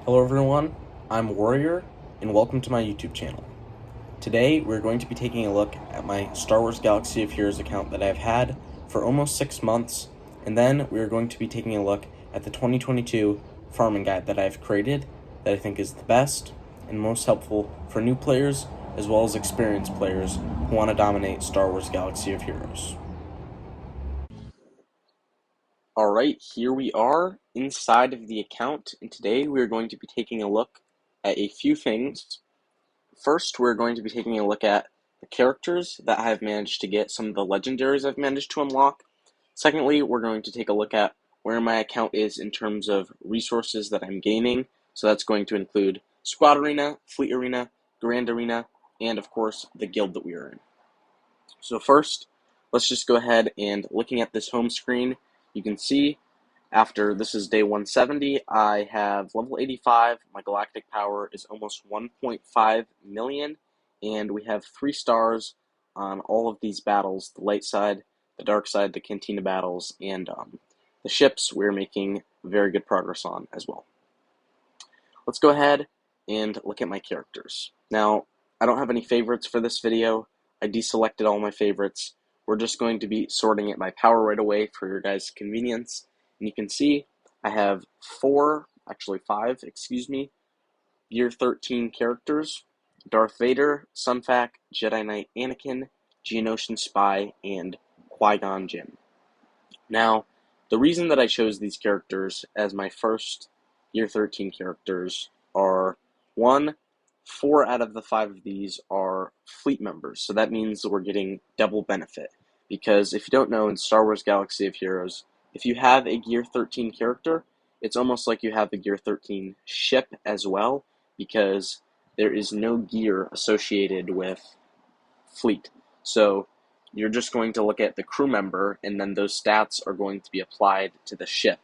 Hello everyone, I'm Warrior, and welcome to my YouTube channel. Today we're going to be taking a look at my Star Wars Galaxy of Heroes account that I've had for almost 6 months, and then we're going to be taking a look at the 2022 farming guide that I've created that I think is the best and most helpful for new players as well as experienced players who want to dominate Star Wars Galaxy of Heroes. Alright, here we are inside of the account, and today we're going to be taking a look at a few things. First, we're going to be taking a look at the characters that I've managed to get, some of the legendaries I've managed to unlock. Secondly, we're going to take a look at where my account is in terms of resources that I'm gaining. So that's going to include Squad Arena, Fleet Arena, Grand Arena, and of course, the guild that we are in. So first, let's just go ahead and looking at this home screen, you can see after this is day 170, I have level 85, my galactic power is almost 1.5 million, and we have 3 stars on all of these battles, the light side, the dark side, the cantina battles, and the ships we're making very good progress on as well. Let's go ahead and look at my characters. Now, I don't have any favorites for this video. I deselected all my favorites. We're just going to be sorting it by power right away for your guys' convenience. And you can see I have 5, Gear 13 characters: Darth Vader, Sunfac, Jedi Knight Anakin, Geonosian Spy, and Qui-Gon Jinn. Now, the reason that I chose these characters as my first Gear 13 characters are, 1, 4 out of the 5 of these are fleet members, so that means that we're getting double benefit. Because if you don't know, in Star Wars Galaxy of Heroes, if you have a Gear 13 character, it's almost like you have the Gear 13 ship as well, because there is no gear associated with fleet. So you're just going to look at the crew member, and then those stats are going to be applied to the ship.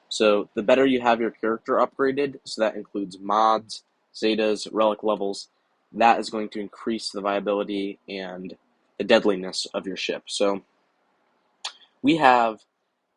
So the better you have your character upgraded, so that includes mods, Zetas, Relic levels, that is going to increase the viability and the deadliness of your ship. So we have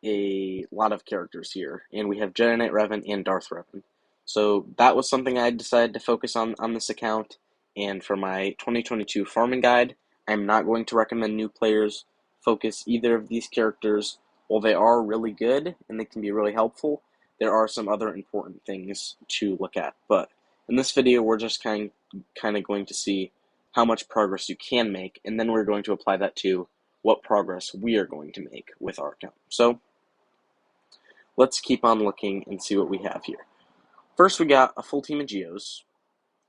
a lot of characters here, and we have Jedi Knight Revan and Darth Revan. So that was something I decided to focus on this account, and for my 2022 farming guide, I'm not going to recommend new players focus either of these characters. While they are really good and they can be really helpful, there are some other important things to look at. But in this video, we're just kind of going to see how much progress you can make, and then we're going to apply that to what progress we are going to make with our account. So let's keep on looking and see what we have here. First, we got a full team of Geos,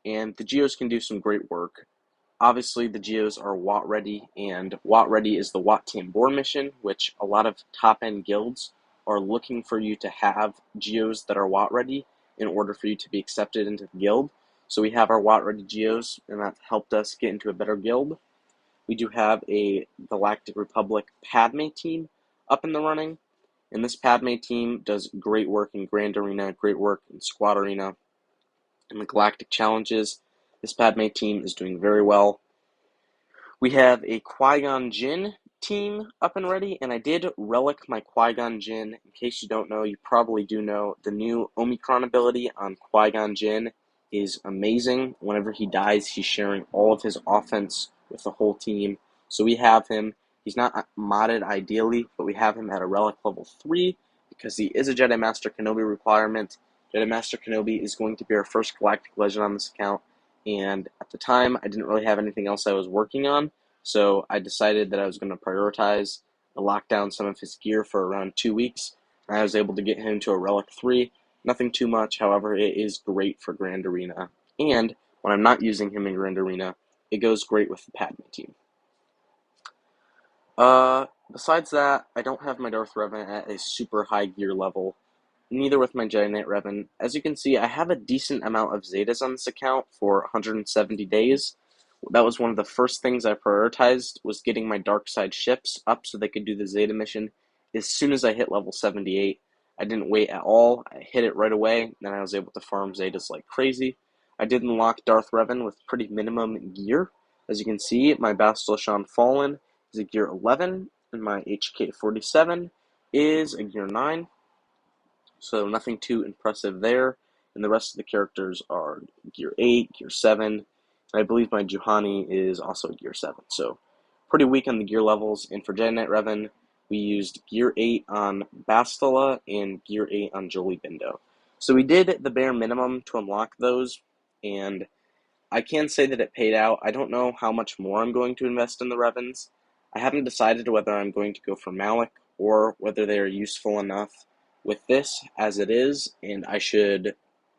and the Geos can do some great work. Obviously, the Geos are Watt Ready, and Watt Ready is the Wat Tambor mission, which a lot of top-end guilds are looking for you to have Geos that are Watt Ready in order for you to be accepted into the guild. So we have our Watt Ready Geos, and that helped us get into a better guild. We do have a Galactic Republic Padme team up in the running, and this Padme team does great work in Grand Arena, great work in Squad Arena, and the Galactic Challenges. This Padme team is doing very well. We have a Qui-Gon Jinn team up and ready, and I did relic my Qui-Gon Jinn. In case you don't know, you probably do know, the new Omicron ability on Qui-Gon Jinn is amazing. Whenever he dies, he's sharing all of his offense with the whole team. So we have him. He's not modded ideally, but we have him at a Relic level 3 because he is a Jedi Master Kenobi requirement. Jedi Master Kenobi is going to be our first Galactic Legend on this account, and at the time, I didn't really have anything else I was working on, so I decided that I was going to prioritize the lockdown some of his gear for around 2 weeks, and I was able to get him to a Relic 3. Nothing too much, however, it is great for Grand Arena, and when I'm not using him in Grand Arena, it goes great with the Padme team. Besides that, I don't have my Darth Revan at a super high gear level, neither with my Jedi Knight Revan. As you can see, I have a decent amount of Zetas on this account for 170 days. That was one of the first things I prioritized, was getting my dark side ships up so they could do the Zeta mission as soon as I hit level 78. I didn't wait at all. I hit it right away, and I was able to farm Zetas like crazy. I did unlock Darth Revan with pretty minimum gear. As you can see, my Bastila Fallen is a gear 11, and my HK-47 is a gear 9. So nothing too impressive there. and the rest of the characters are Gear 8, Gear 7, and I believe my Juhani is also Gear 7, so pretty weak on the gear levels. And for Jedi Knight Revan, we used Gear 8 on Bastila and Gear 8 on Jolie Bindo. So we did the bare minimum to unlock those, and I can say that it paid out. I don't know how much more I'm going to invest in the Revans. I haven't decided whether I'm going to go for Malak or whether they are useful enough with this as it is, and I should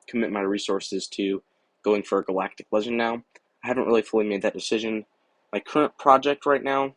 commit my resources to going for a Galactic Legend now. I haven't really fully made that decision. My current project right now,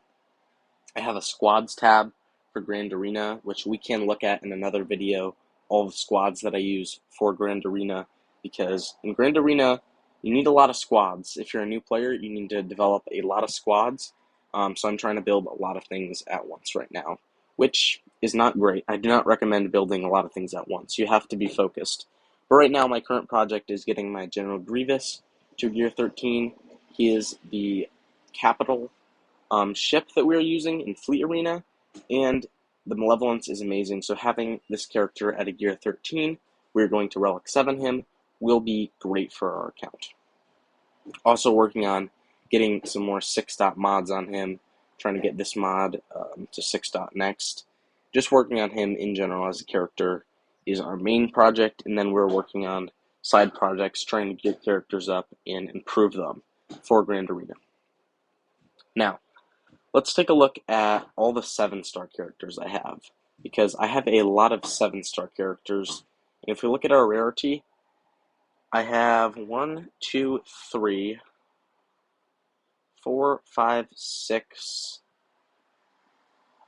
I have a squads tab for Grand Arena, which we can look at in another video, all the squads that I use for Grand Arena, because in Grand Arena, you need a lot of squads. If you're a new player, you need to develop a lot of squads. So I'm trying to build a lot of things at once right now, which is not great. I do not recommend building a lot of things at once. You have to be focused. But right now, my current project is getting my General Grievous to Gear 13. He is the capital ship that we're using in Fleet Arena, and the Malevolence is amazing. So having this character at a Gear 13, we're going to Relic 7 him, will be great for our account. Also working on getting some more 6-dot mods on him, trying to get this mod to 6-dot next. Just working on him in general as a character is our main project, and then we're working on side projects, trying to get characters up and improve them for Grand Arena. Now, let's take a look at all the 7-star characters I have, because I have a lot of 7-star characters. And if we look at our rarity, I have 1, 2, 3, 4, 5, 6,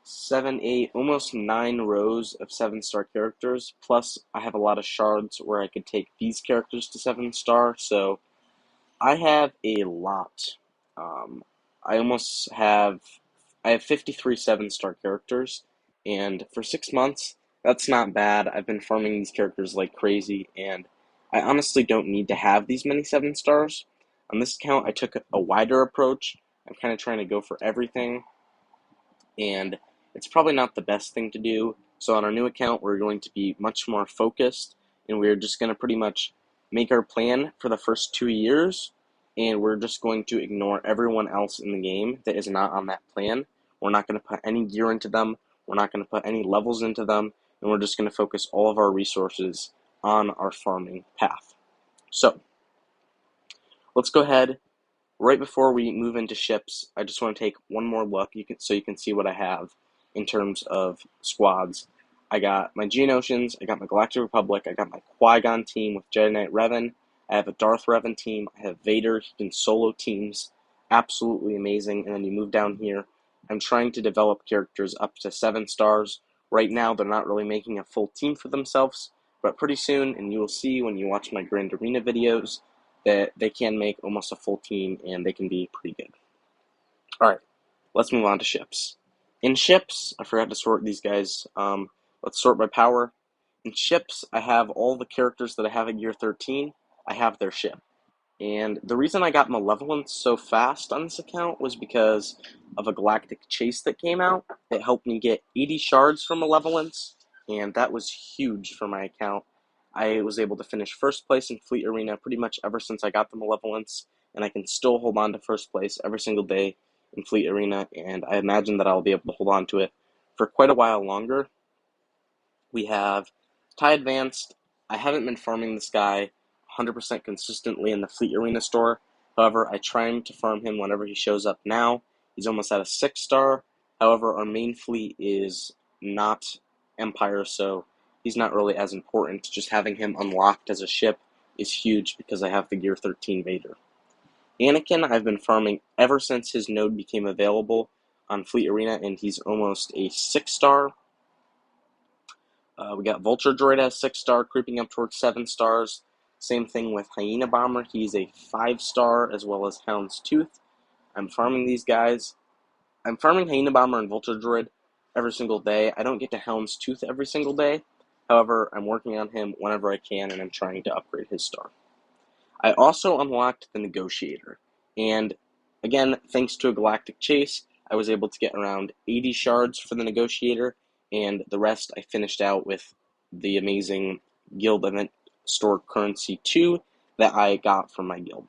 7, 8, almost 9 rows of 7-star characters, plus I have a lot of shards where I could take these characters to 7-star, so I have a lot. I have 53 7-star characters, and for 6 months, that's not bad. I've been farming these characters like crazy, and I honestly don't need to have these many 7-stars. On this account, I took a wider approach. I'm kind of trying to go for everything, and it's probably not the best thing to do. So on our new account, we're going to be much more focused, and we're just going to pretty much make our plan for the first 2 years, and we're just going to ignore everyone else in the game that is not on that plan. We're not going to put any gear into them. We're not going to put any levels into them, and we're just going to focus all of our resources on our farming path. So, let's go ahead. Right before we move into ships, I just want to take one more look so you can see what I have in terms of squads. I got my Geonosians, I got my Galactic Republic, I got my Qui-Gon team with Jedi Knight Revan, I have a Darth Revan team, I have Vader, he can solo teams, absolutely amazing. And then you move down here, I'm trying to develop characters up to 7 stars. Right now, they're not really making a full team for themselves, but pretty soon, and you will see when you watch my Grand Arena videos, that they can make almost a full team, and they can be pretty good. Alright, let's move on to ships. In ships, I forgot to sort these guys. Let's sort by power. In ships, I have all the characters that I have at Gear 13. I have their ship. And the reason I got Malevolence so fast on this account was because of a Galactic Chase that came out. It helped me get 80 shards from Malevolence, and that was huge for my account. I was able to finish first place in Fleet Arena pretty much ever since I got the Malevolence, and I can still hold on to first place every single day in Fleet Arena, and I imagine that I'll be able to hold on to it for quite a while longer. We have TIE Advanced. I haven't been farming this guy 100% consistently in the Fleet Arena store. However, I try to farm him whenever he shows up now. He's almost at a 6-star. However, our main fleet is not Empire, so he's not really as important. Just having him unlocked as a ship is huge because I have the Gear 13 Vader. Anakin, I've been farming ever since his node became available on Fleet Arena, and he's almost a 6-star. We got Vulture Droid at a 6-star, creeping up towards 7 stars. Same thing with Hyena Bomber. He's a 5-star, as well as Houndstooth. I'm farming these guys. I'm farming Hyena Bomber and Vulture Droid every single day. I don't get to Houndstooth every single day. However, I'm working on him whenever I can, and I'm trying to upgrade his star. I also unlocked the Negotiator. And again, thanks to a Galactic Chase, I was able to get around 80 shards for the Negotiator, and the rest I finished out with the amazing guild event store currency 2 that I got from my guild.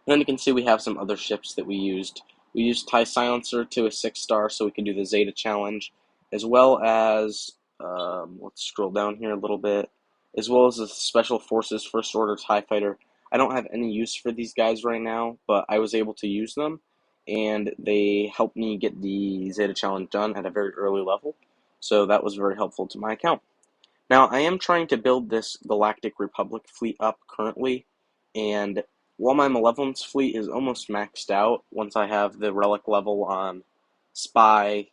And then you can see we have some other ships that we used. We used TIE Silencer to a 6-star so we could do the Zeta challenge, as well as, let's scroll down here a little bit, as well as the Special Forces First Order TIE Fighter. I don't have any use for these guys right now, but I was able to use them, and they helped me get the Zeta challenge done at a very early level, so that was very helpful to my account. Now, I am trying to build this Galactic Republic fleet up currently, and while my Malevolence fleet is almost maxed out, once I have the Relic level on Spy,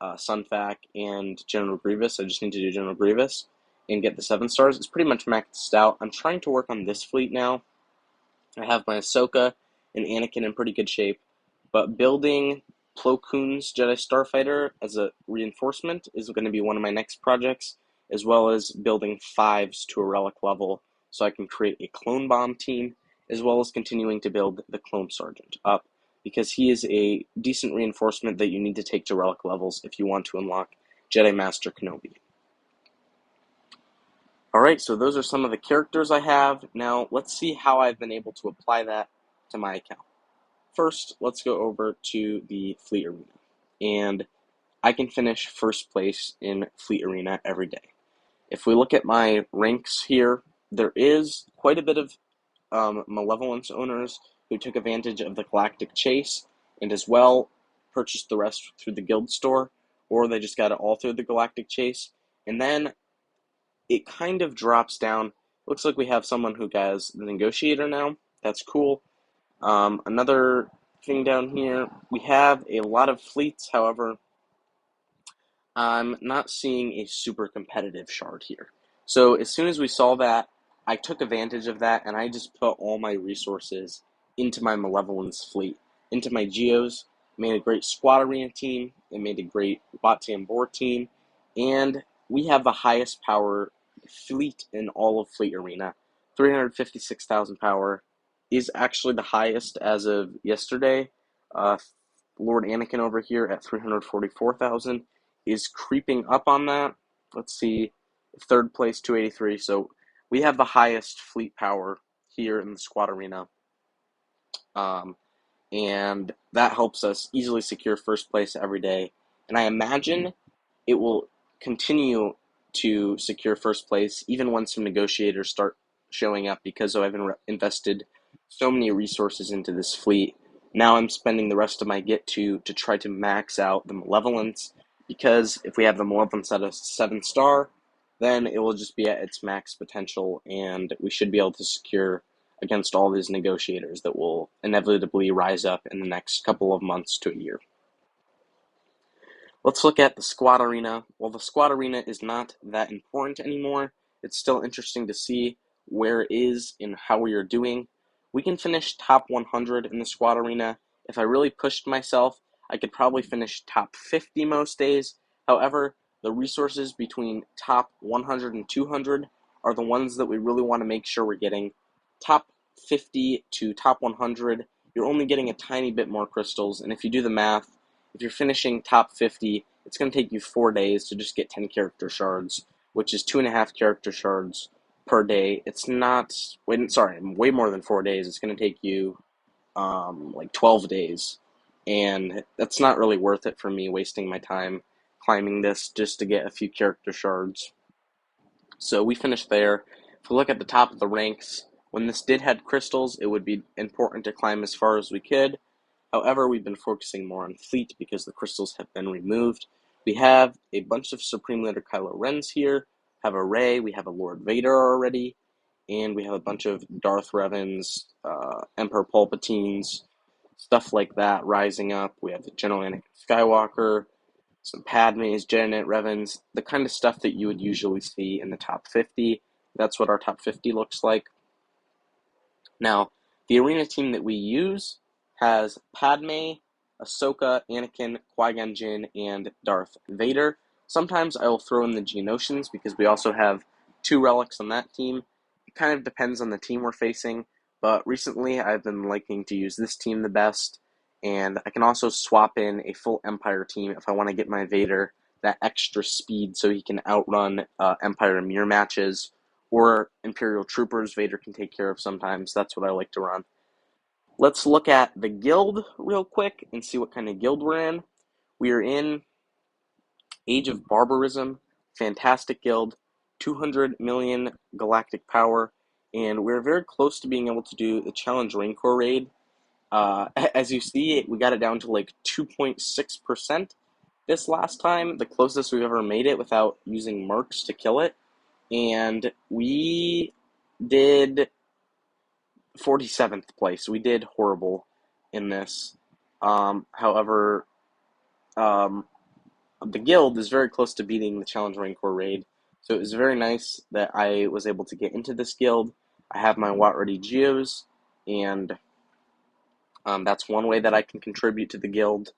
Sunfac, and General Grievous, I just need to do General Grievous and get the 7 stars. It's pretty much maxed out. I'm trying to work on this fleet now. I have my Ahsoka and Anakin in pretty good shape, but building Plo Koon's Jedi Starfighter as a reinforcement is going to be one of my next projects, as well as building 5s to a Relic level so I can create a Clone Bomb team, as well as continuing to build the Clone Sergeant up, because he is a decent reinforcement that you need to take to Relic levels if you want to unlock Jedi Master Kenobi. Alright, so those are some of the characters I have. Now, let's see how I've been able to apply that to my account. First, let's go over to the Fleet Arena, and I can finish first place in Fleet Arena every day. If we look at my ranks here, there is quite a bit of Malevolence owners who took advantage of the Galactic Chase and as well purchased the rest through the guild store, or they just got it all through the Galactic Chase. And then it kind of drops down. Looks like we have someone who has the Negotiator now. That's cool. Another thing down here, we have a lot of fleets, however, I'm not seeing a super competitive shard here. So as soon as we saw that, I took advantage of that, and I just put all my resources into my Malevolence fleet, into my Geos, made a great Squad Arena team, and made a great Bot-Tam Boar team, and we have the highest power fleet in all of Fleet Arena. 356,000 power is actually the highest as of yesterday. Lord Anakin over here at 344,000 is creeping up on that. Let's see, third place 283. So we have the highest fleet power here in the Squad Arena, and that helps us easily secure first place every day. And I imagine it will continue to secure first place even when some negotiators start showing up, because I've invested so many resources into this fleet. Now I'm spending the rest of my get to try to max out the Malevolence, because if we have the Malevolence at a 7-star, then it will just be at its max potential, and we should be able to secure against all these negotiators that will inevitably rise up in the next couple of months to a year. Let's look at the Squad Arena. Well, the Squad Arena is not that important anymore. It's still interesting to see where it is and how we are doing. We can finish top 100 in the Squad Arena. If I really pushed myself, I could probably finish top 50 most days. However, the resources between top 100 and 200 are the ones that we really want to make sure we're getting. Top 50 to top 100, you're only getting a tiny bit more crystals, and if you do the math, if you're finishing top 50, it's going to take you 4 days to just get 10 character shards, which is 2.5 character shards per day. It's not, way more than 4 days. It's going to take you like 12 days, and that's not really worth it for me, wasting my time climbing this just to get a few character shards. So we finished there. If we look at the top of the ranks, when this did have crystals, it would be important to climb as far as we could. However, we've been focusing more on fleet because the crystals have been removed. We have a bunch of Supreme Leader Kylo Rens here, have a Rey, we have a Lord Vader already, and we have a bunch of Darth Revans, Emperor Palpatines, stuff like that rising up. We have the General Anakin Skywalker, some Padmes, Jedi Knight Revans, the kind of stuff that you would usually see in the top 50. That's what our top 50 looks like. Now, the arena team that we use has Padme, Ahsoka, Anakin, Qui-Gon Jinn, and Darth Vader. Sometimes I will throw in the Geonosians because we also have 2 relics on that team. It kind of depends on the team we're facing, but recently I've been liking to use this team the best, and I can also swap in a full Empire team if I want to get my Vader that extra speed so he can outrun Empire mirror matches, or Imperial Troopers Vader can take care of sometimes. That's what I like to run. Let's look at the guild real quick and see what kind of guild we're in. We are in Age of Barbarism, fantastic guild, 200 million galactic power, and we're very close to being able to do the Challenge Rancor raid. As you see, we got it down to like 2.6% this last time, the closest we've ever made it without using mercs to kill it, and we did 47th place. We did horrible in this. However, um, the guild is very close to beating the Challenge Rancor raid, so it was very nice that I was able to get into this guild. I have my Watt Ready Geos, and that's one way that I can contribute to the guild,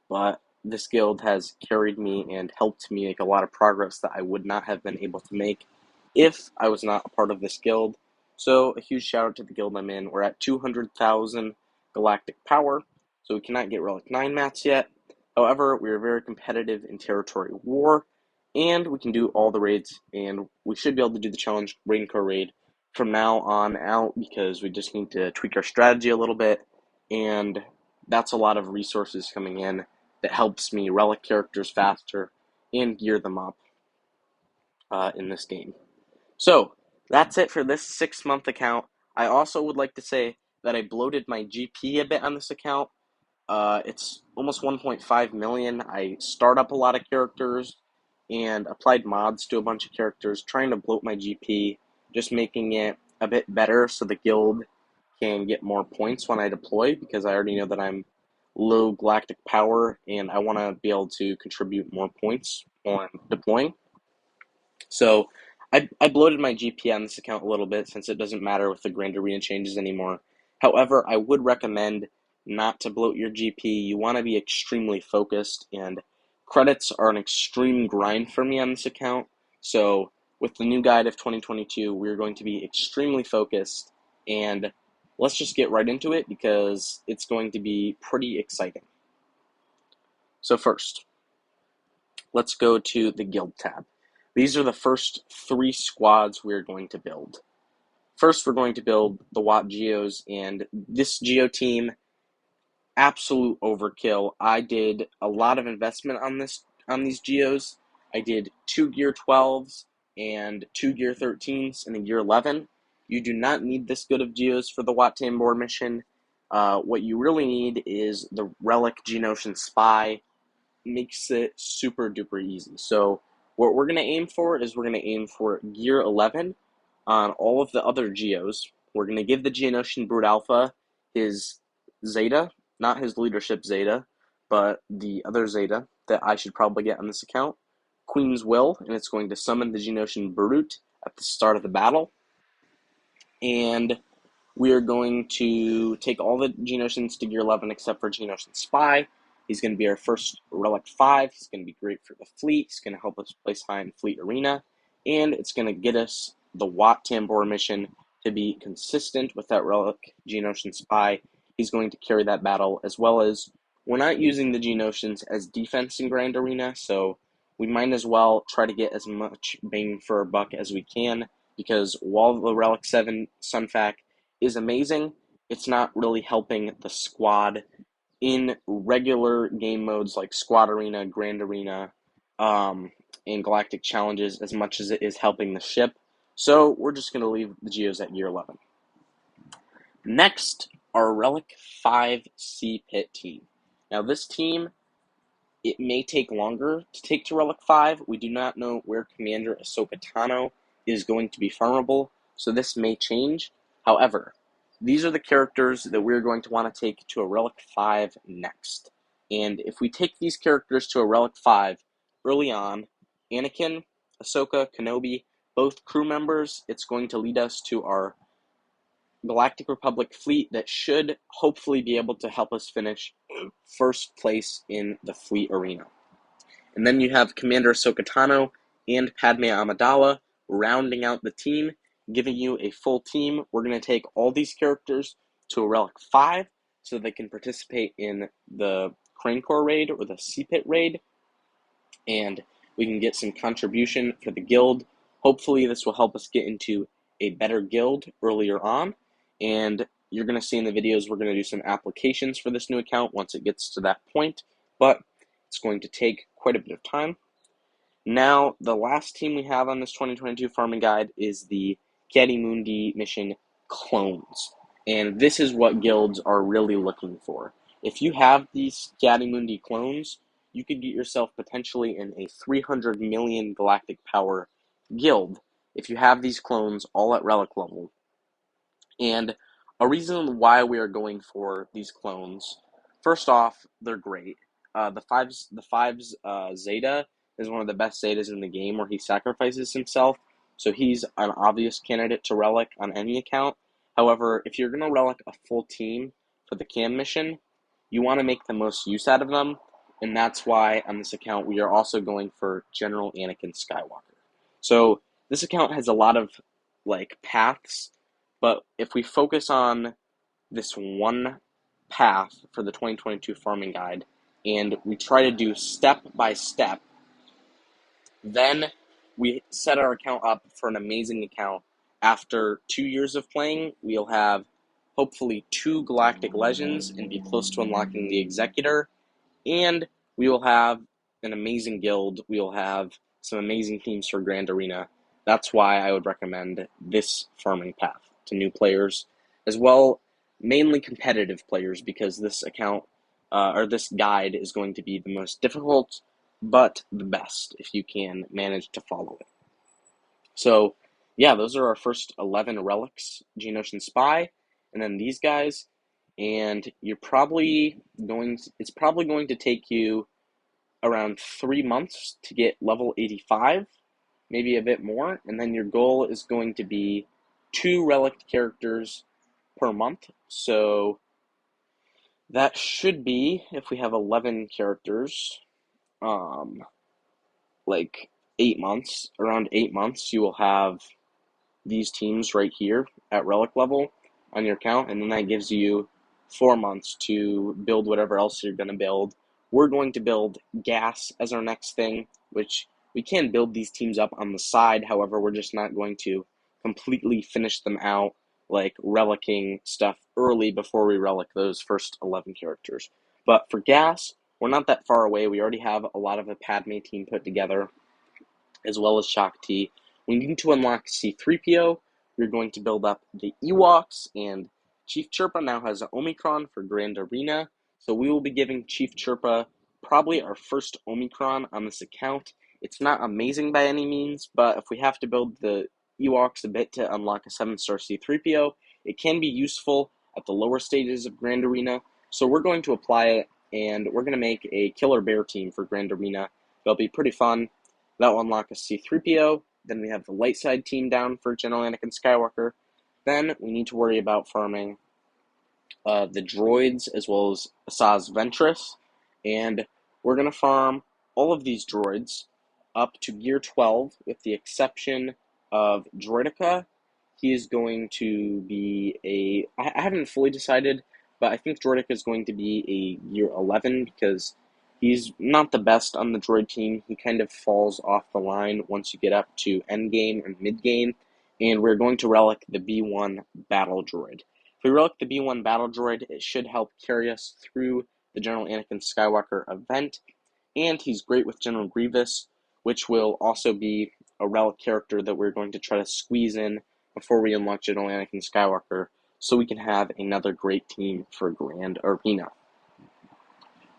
but this guild has carried me and helped me make a lot of progress that I would not have been able to make if I was not a part of this guild. So a huge shout out to the guild I'm in. We're at 200,000 galactic power, so we cannot get Relic 9 mats yet. However, we are very competitive in territory war, and we can do all the raids, and we should be able to do the Challenge Rancor raid from now on out because we just need to tweak our strategy a little bit, and that's a lot of resources coming in that helps me relic characters faster and gear them up in this game. So, that's it for this 6-month account. I also would like to say that I bloated my GP a bit on this account. It's almost 1.5 million. I start up a lot of characters and applied mods to a bunch of characters, trying to bloat my GP, just making it a bit better so the guild can get more points when I deploy, because I already know that I'm low galactic power and I want to be able to contribute more points when deploying. So I bloated my GP on this account a little bit since it doesn't matter with the Grand Arena changes anymore. However, I would recommend not to bloat your GP. You want to be extremely focused, and credits are an extreme grind for me on this account. So with the new guide of 2022, we're going to be extremely focused, and let's just get right into it because it's going to be pretty exciting. So first, let's go to the guild tab. These are the first 3 squads we're going to build. First, we're going to build the Watt Geos, and this Geo team, absolute overkill. I did a lot of investment on these Geos. I did 2 Gear 12s and 2 Gear 13s and a Gear 11. You do not need this good of Geos for the Watt Tambor mission. What you really need is the Relic Geonosian Spy. Makes it super duper easy. So what we're going to aim for is we're going to aim for Gear 11 on all of the other Geos. We're going to give the Geonosian Brute Alpha his Zeta, not his leadership Zeta, but the other Zeta that I should probably get on this account, Queen's Will, and it's going to summon the Geonosian Brute at the start of the battle. And we are going to take all the Geonosians to Gear 11 except for Geonosian Spy. He's going to be our first Relic 5. He's going to be great for the fleet. He's going to help us place high in Fleet Arena. And it's going to get us the Watt Tambor mission to be consistent with that Relic Geonosian Spy. He's going to carry that battle, as well as we're not using the Geonosians as defense in Grand Arena, so we might as well try to get as much bang for our buck as we can, because while the Relic 7 Sunfac is amazing, it's not really helping the squad in regular game modes like Squad Arena, Grand Arena, and Galactic Challenges as much as it is helping the ship. So we're just going to leave the Geos at Gear 11. Next, our Relic 5 Sea Pit team. Now this team, it may take longer to take to Relic 5. We do not know where Commander Ahsoka Tano is going to be farmable, so this may change. However, these are the characters that we're going to want to take to a Relic 5 next. And if we take these characters to a Relic 5 early on, Anakin, Ahsoka, Kenobi, both crew members, it's going to lead us to our Galactic Republic fleet that should hopefully be able to help us finish first place in the fleet arena. And then you have Commander Ahsoka Tano and Padme Amidala rounding out the team, giving you a full team. We're going to take all these characters to a Relic 5 so they can participate in the Rancor raid or the Sea Pit raid, and we can get some contribution for the guild Hopefully this will help us get into a better guild earlier on, and you're going to see in the videos we're going to do some applications for this new account once it gets to that point, but it's going to take quite a bit of time. Now, the last team we have on this 2022 farming guide is the Kenobi mission clones, and this is what guilds are really looking for. If you have these Kenobi clones, you could get yourself potentially in a 300 million galactic power guild if you have these clones all at relic level. And a reason why we are going for these clones, first off, they're great. The fives Zeta is one of the best Zetas in the game, where he sacrifices himself, so he's an obvious candidate to relic on any account. However, if you're gonna relic a full team for the cam mission, you want to make the most use out of them, and that's why on this account we are also going for General Anakin Skywalker. So this account has a lot of paths, but if we focus on this one path for the 2022 farming guide and we try to do step by step, then we set our account up for an amazing account. After 2 years of playing, we'll have hopefully 2 Galactic Legends and be close to unlocking the Executor, and we will have an amazing guild. We will have some amazing teams for Grand Arena. That's why I would recommend this farming path to new players, as well, mainly competitive players, because this account or this guide is going to be the most difficult, but the best if you can manage to follow it. So, yeah, those are our first 11 relics: Geonosian Spy, and then these guys. And it's probably going to take you around 3 months to get level 85, maybe a bit more, and then your goal is going to be 2 relic characters per month. So that should be, if we have 11 characters, like 8 months. Around 8 months, you will have these teams right here at relic level on your account, and then that gives you 4 months to build whatever else you're going to build. We're going to build gas as our next thing, which we can build these teams up on the side. However, we're just not going to completely finish them out, like relicking stuff early before we relic those first 11 characters. But for gas, we're not that far away. We already have a lot of a Padme team put together, as well as Shaak Ti. We need to unlock C-3PO. We're going to build up the Ewoks, and Chief Chirpa now has an Omicron for Grand Arena, so we will be giving Chief Chirpa probably our first Omicron on this account. It's not amazing by any means, but if we have to build the Ewoks a bit to unlock a 7-star C-3PO, it can be useful at the lower stages of Grand Arena, so we're going to apply it, and we're going to make a Killer Bear team for Grand Arena. They'll be pretty fun. That will unlock a C-3PO. Then we have the light side team down for General Anakin Skywalker. Then we need to worry about farming the droids, as well as Asajj Ventress. And we're going to farm all of these droids up to gear 12, with the exception of Droideka. He is going to be I haven't fully decided, but I think Droideka is going to be a gear 11, because he's not the best on the droid team. He kind of falls off the line once you get up to endgame and midgame, and we're going to relic the B1 battle droid. If we relic the B1 battle droid, it should help carry us through the General Anakin Skywalker event, and he's great with General Grievous, which will also be a relic character that we're going to try to squeeze in before we unlock General Anakin Skywalker, so we can have another great team for Grand Arena.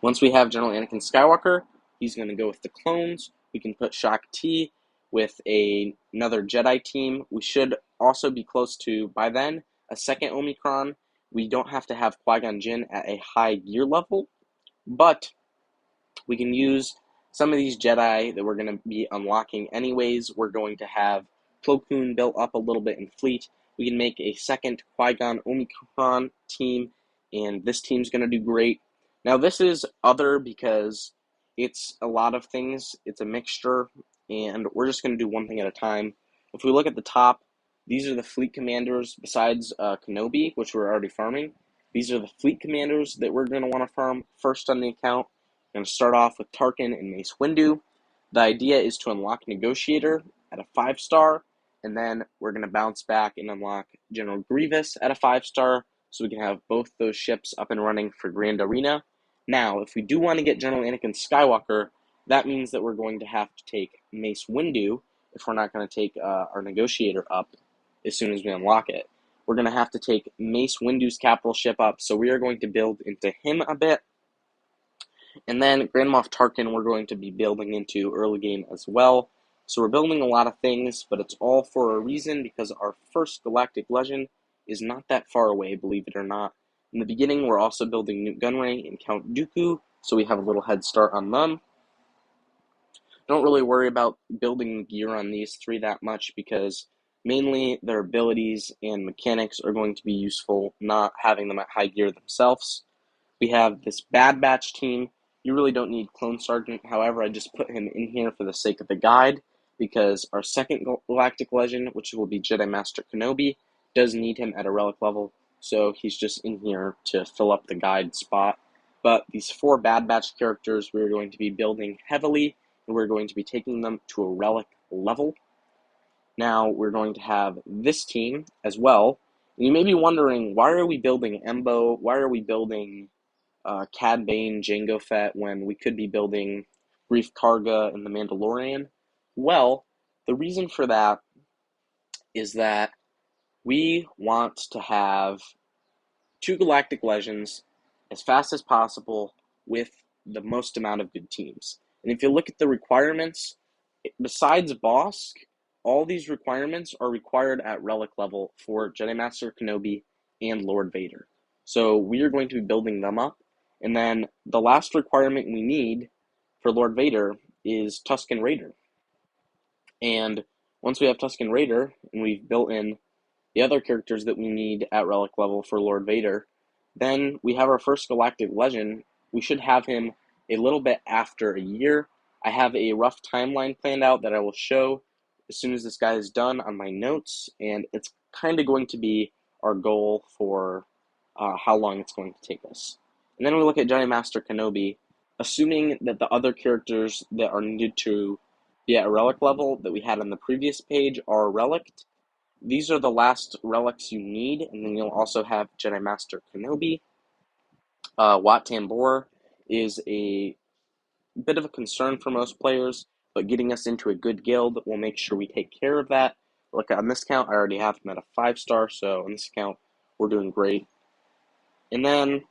Once we have General Anakin Skywalker, he's going to go with the clones. We can put Shaak Ti with another Jedi team. We should also be close to, by then, a second Omicron. We don't have to have Qui-Gon Jinn at a high gear level, but we can use some of these Jedi that we're going to be unlocking anyways. We're going to have Plo Koon built up a little bit in fleet. We can make a second Qui-Gon Omicron team, and this team's going to do great. Now, this is other because it's a lot of things. It's a mixture, and we're just going to do one thing at a time. If we look at the top, these are the fleet commanders besides Kenobi, which we're already farming. These are the fleet commanders that we're going to want to farm first on the account. We're going to start off with Tarkin and Mace Windu. The idea is to unlock Negotiator at a 5-star, and then we're going to bounce back and unlock General Grievous at a 5-star, so we can have both those ships up and running for Grand Arena. Now, if we do want to get General Anakin Skywalker, that means that we're going to have to take Mace Windu if we're not going to take our Negotiator up as soon as we unlock it. We're going to have to take Mace Windu's capital ship up, so we are going to build into him a bit. And then Grand Moff Tarkin we're going to be building into early game as well. So we're building a lot of things, but it's all for a reason, because our first Galactic Legend is not that far away, believe it or not. In the beginning, we're also building Nute Gunray and Count Dooku, so we have a little head start on them. Don't really worry about building gear on these three that much, because mainly their abilities and mechanics are going to be useful, not having them at high gear themselves. We have this Bad Batch team. You really don't need Clone Sergeant, however, I just put him in here for the sake of the guide, because our second Galactic Legend, which will be Jedi Master Kenobi, does need him at a Relic level, so he's just in here to fill up the guide spot. But these 4 Bad Batch characters we're going to be building heavily, and we're going to be taking them to a Relic level. Now we're going to have this team as well. And you may be wondering, why are we building Embo? Why are we building Cad Bane, Jango Fett, when we could be building Greef Karga and the Mandalorian? Well, the reason for that is that we want to have 2 Galactic Legends as fast as possible with the most amount of good teams. And if you look at the requirements, besides Bosk, all these requirements are required at Relic level for Jedi Master Kenobi and Lord Vader. So we are going to be building them up. And then the last requirement we need for Lord Vader is Tusken Raider. And once we have Tusken Raider, and we've built in the other characters that we need at Relic level for Lord Vader, then we have our first Galactic Legend. We should have him a little bit after a year. I have a rough timeline planned out that I will show as soon as this guy is done on my notes, and it's kind of going to be our goal for how long it's going to take us. And then we look at Jedi Master Kenobi, assuming that the other characters that are needed to be at a Relic level that we had on the previous page are relicked. These are the last relics you need, and then you'll also have Jedi Master Kenobi. Wat Tambor is a bit of a concern for most players, but getting us into a good guild will make sure we take care of that. Look, on this count, I already have him at a 5-star, so on this count, we're doing great. And then,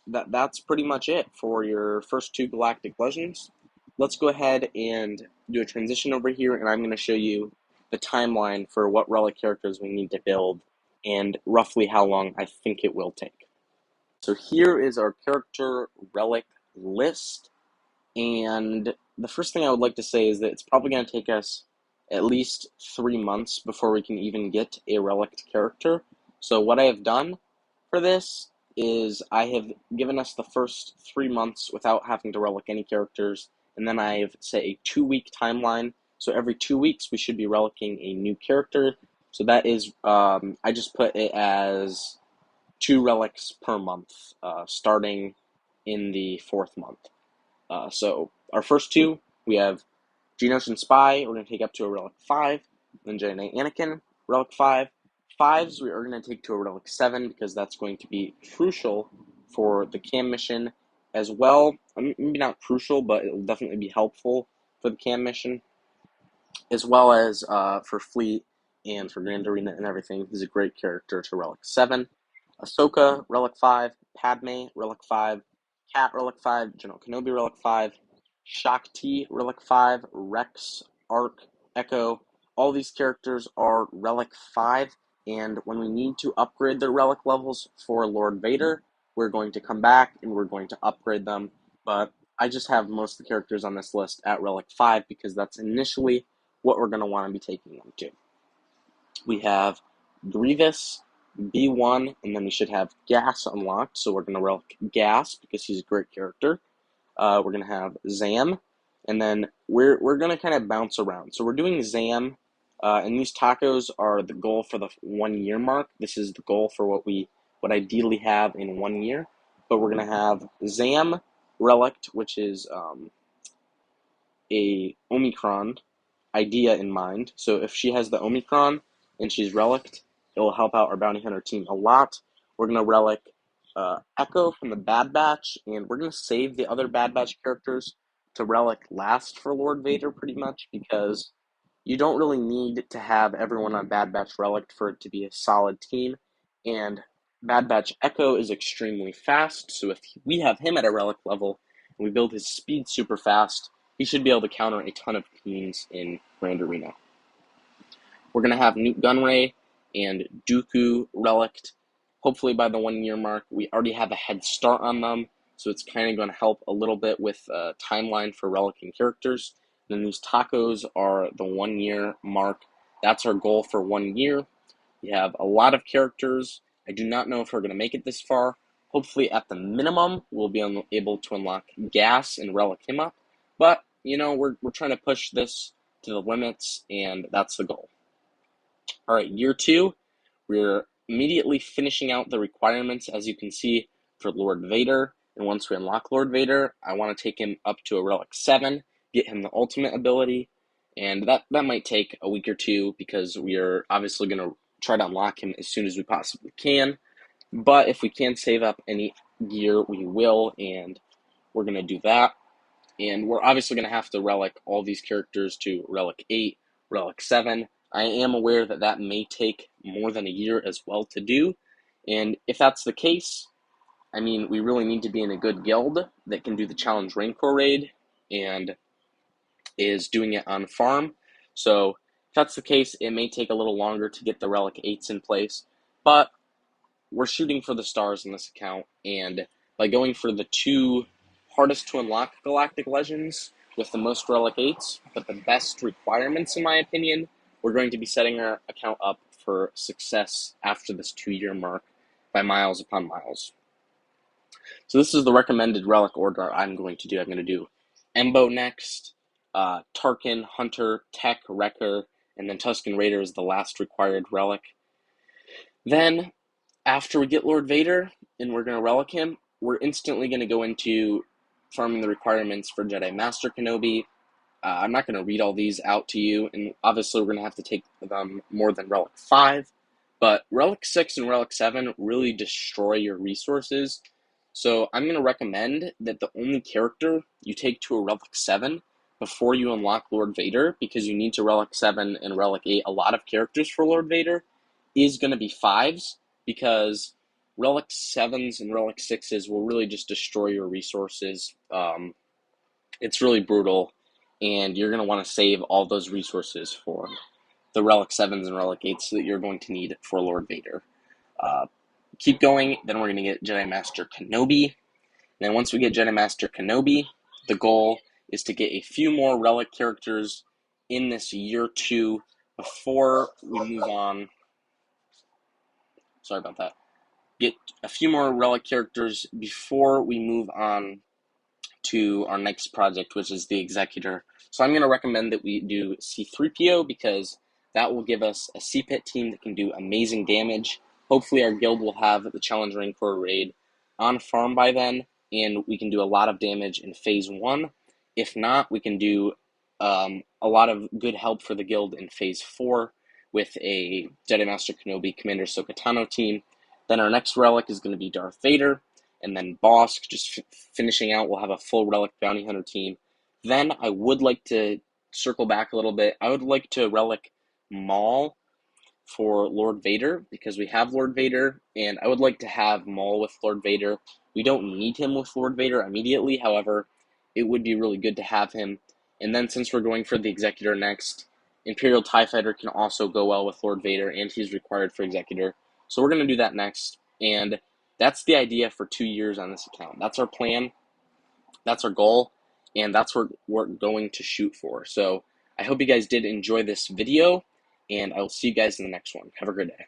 that's pretty much it for your first 2 Galactic Legends. Let's go ahead and do a transition over here, and I'm going to show you the timeline for what Relic characters we need to build and roughly how long I think it will take. So here is our character Relic list, and the first thing I would like to say is that it's probably going to take us at least 3 months before we can even get a Relic character. So what I have done for this is I have given us the first 3 months without having to Relic any characters, and then I've set a 2-week timeline. So every 2 weeks we should be relicking a new character. So that is, I just put it as 2 relics per month, starting in the 4th month. So our first 2, we have Geonosian Spy, we're going to take up to a Relic 5, then Jedi Knight Anakin, Relic 5. 5s we are going to take to a Relic 7, because that's going to be crucial for the cam mission as well. Maybe not crucial, but it will definitely be helpful for the cam mission, as well as for Fleet and for Grand Arena and everything. He's a great character to Relic 7. Ahsoka, Relic 5. Padme, Relic 5. Cat, Relic 5. General Kenobi, Relic 5. Shakti, Relic 5. Rex, Arc, Echo. All these characters are Relic 5, and when we need to upgrade their Relic levels for Lord Vader, we're going to come back and we're going to upgrade them. But I just have most of the characters on this list at Relic 5, because that's initially what we're going to want to be taking them to. We have Grievous, B1, and then we should have Gas unlocked, so we're going to Relic Gas because he's a great character. We're going to have Zam, and then we're going to kind of bounce around. So we're doing Zam, and these tacos are the goal for the 1 year mark. This is the goal for what we would ideally have in 1 year. But we're going to have Zam Relic, which is a Omicron, idea in mind. So if she has the Omicron and she's Relic, it will help out our Bounty Hunter team a lot. We're going to Relic Echo from the Bad Batch, and we're going to save the other Bad Batch characters to Relic last for Lord Vader pretty much, because you don't really need to have everyone on Bad Batch Relic for it to be a solid team, and Bad Batch Echo is extremely fast, so if we have him at a Relic level and we build his speed super fast, he should be able to counter a ton of teams in Grand Arena. We're going to have Nute Gunray and Dooku Relic. Hopefully by the 1 year mark, we already have a head start on them, so it's kind of going to help a little bit with timeline for Relicing characters. And then these tacos are the 1 year mark. That's our goal for 1 year. We have a lot of characters. I do not know if we're going to make it this far. Hopefully at the minimum, we'll be able to unlock Gas and Relic him up. But, we're trying to push this to the limits, and that's the goal. All right, year 2, we're immediately finishing out the requirements, as you can see, for Lord Vader. And once we unlock Lord Vader, I want to take him up to a Relic 7, get him the ultimate ability, and that might take a week or two, because we are obviously going to try to unlock him as soon as we possibly can. But if we can save up any gear, we will, and we're going to do that. And we're obviously going to have to Relic all these characters to Relic 8, Relic 7. I am aware that that may take more than a year as well to do, and if that's the case, I mean, we really need to be in a good guild that can do the Challenge Rancor raid and is doing it on farm. So if that's the case, it may take a little longer to get the Relic 8s in place, but we're shooting for the stars in this account, and by going for the 2 hardest to unlock Galactic Legends with the most Relic 8s, but the best requirements in my opinion, we're going to be setting our account up for success after this 2 year mark by miles upon miles. So this is the recommended Relic order I'm going to do. I'm going to do Embo next, Tarkin, Hunter, Tech, Wrecker, and then Tusken Raider is the last required Relic. Then, after we get Lord Vader and we're going to Relic him, we're instantly going to go into farming the requirements for Jedi Master Kenobi. I'm not going to read all these out to you, and obviously we're going to have to take them more than Relic 5, but Relic 6 and Relic 7 really destroy your resources, so I'm going to recommend that the only character you take to a Relic 7 before you unlock Lord Vader, because you need to Relic 7 and Relic 8 a lot of characters for Lord Vader, is going to be 5s, because Relic 7s and Relic 6s will really just destroy your resources. It's really brutal, and you're going to want to save all those resources for the Relic 7s and Relic 8s that you're going to need for Lord Vader. Keep going, then we're going to get Jedi Master Kenobi. And then once we get Jedi Master Kenobi, the goal is to get a few more Relic characters in this year 2 before we move on. Sorry about that. Get a few more Relic characters before we move on to our next project, which is the Executor. So I'm going to recommend that we do C-3PO, because that will give us a C-Pit team that can do amazing damage. Hopefully our guild will have the Challenge Rancor raid on farm by then, and we can do a lot of damage in Phase 1. If not, we can do a lot of good help for the guild in Phase 4 with a Jedi Master Kenobi Commander Ahsoka Tano team. Then our next Relic is going to be Darth Vader, and then Bosk just finishing out. We'll have a full Relic Bounty Hunter team. Then I would like to circle back a little bit. I would like to Relic Maul for Lord Vader, because we have Lord Vader, and I would like to have Maul with Lord Vader. We don't need him with Lord Vader immediately, however, it would be really good to have him. And then since we're going for the Executor next, Imperial TIE Fighter can also go well with Lord Vader, and he's required for Executor. So we're going to do that next, and that's the idea for 2 years on this account. That's our plan, that's our goal, and that's what we're going to shoot for. So I hope you guys did enjoy this video, and I will see you guys in the next one. Have a great day.